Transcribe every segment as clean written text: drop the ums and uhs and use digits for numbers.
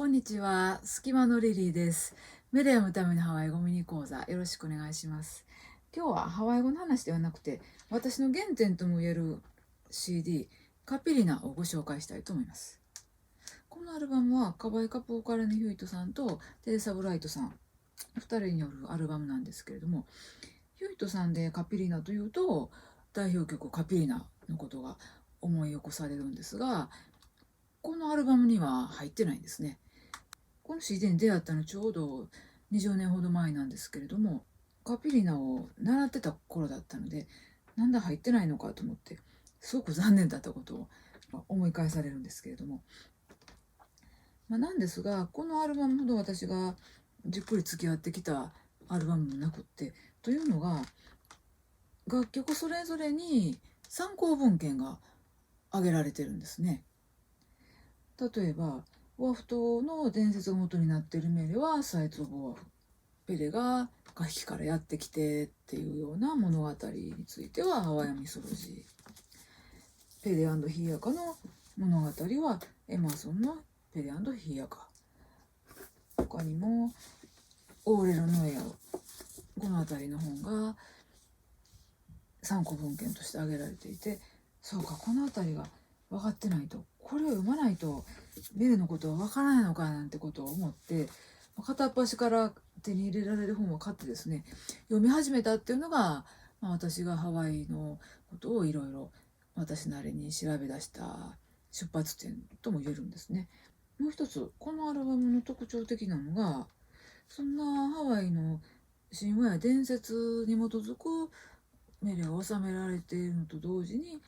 こんにちは、隙間のリリーです。メディアのためのハワイ語ミニ講座、よろしくお願いします。今日はハワイ語の話ではなくて、私の原点ともいえる CD、カピリナをご紹介したいと思います。このアルバムは、カバイカポーカラニ・ヒュイトさんとテレサ・ブライトさん、2人によるアルバムなんですけれども、ヒュイトさんでカピリナというと、代表曲カピリナのことが思い起こされるんですが、このアルバムには入ってないんですね。この CD に出会ったのちょうど20年ほど前なんですけれども、カピリナを習ってた頃だったので、なんだ入ってないのかと思って、すごく残念だったことを思い返されるんですけれども、なんですが、このアルバムほど私がじっくり付き合ってきたアルバムもなくって、というのが、楽曲それぞれに参考文献が挙げられてるんですね。例えば、オアフ島の伝説が元になっているメレはサイツ・オブ・オアフ。ペレがカヒからやってきてっていうような物語についてはハワイアンミソロジー。ペレヒーヤカの物語はエマーソンのペレヒーヤカ。他にもオーレル・ノエア、この辺りの本が参考文献として挙げられていて、そうか、この辺りが分かってないと、これを読まないとベレのことは分からないのかなんてことを思って、片っ端から手に入れられる本を買ってですね、読み始めたっていうのが、私がハワイのことをいろいろ私なりに調べ出した出発点とも言えるんですね。もう一つ、このアルバムの特徴的なのが、そんなハワイの神話や伝説に基づくメレが収められているのと同時に、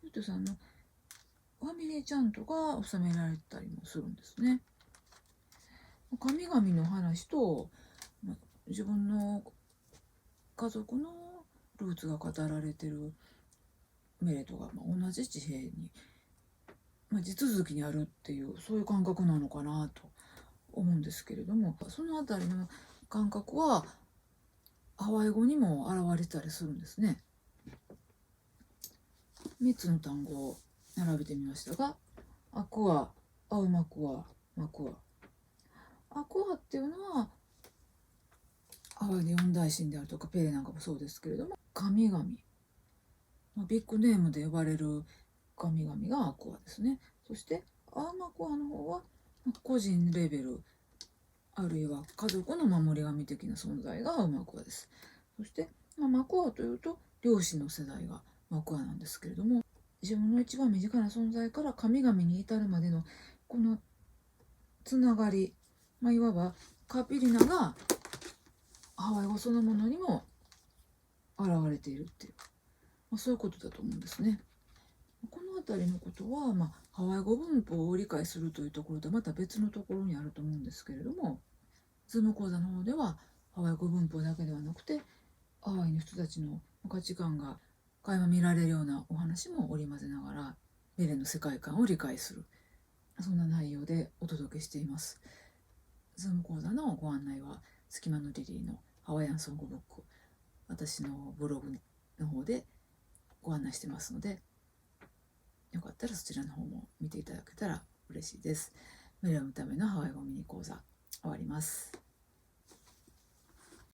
ゆうとさんのファミリーチャントが収められたりもするんですね。神々の話と自分の家族のルーツが語られてるメレとが同じ地平に、地続きにあるっていう、そういう感覚なのかなと思うんですけれども、そのあたりの感覚はハワイ語にも現れたりするんですね。3つの単語を並べてみましたが、アクア、アウマクア、マクア。アクアっていうのはハワイの四大神であるとかペレなんかもそうですけれども、神々、ビッグネームで呼ばれる神々がアクアですね。そしてアーマコアの方は個人レベル、あるいは家族の守り神的な存在がマコアです。そして、マコアというと漁師の世代がマコアなんですけれども、自分の一番身近な存在から神々に至るまでのこのつながり、いわばカピリナがハワイ語そのものにも現れているっていう、そういうことだと思うんですね。この辺りのことは、ハワイ語文法を理解するというところとまた別のところにあると思うんですけれども、ズーム講座の方ではハワイ語文法だけではなくて、ハワイの人たちの価値観が垣間見られるようなお話も織り交ぜながら、ベレの世界観を理解する、そんな内容でお届けしています。ズーム講座のご案内は、隙間のリリーのハワイアンソングブック、私のブログの方でご案内してますので、よかったらそちらの方も見ていただけたら嬉しいです。メレのためのハワイ語ミニ講座終わります。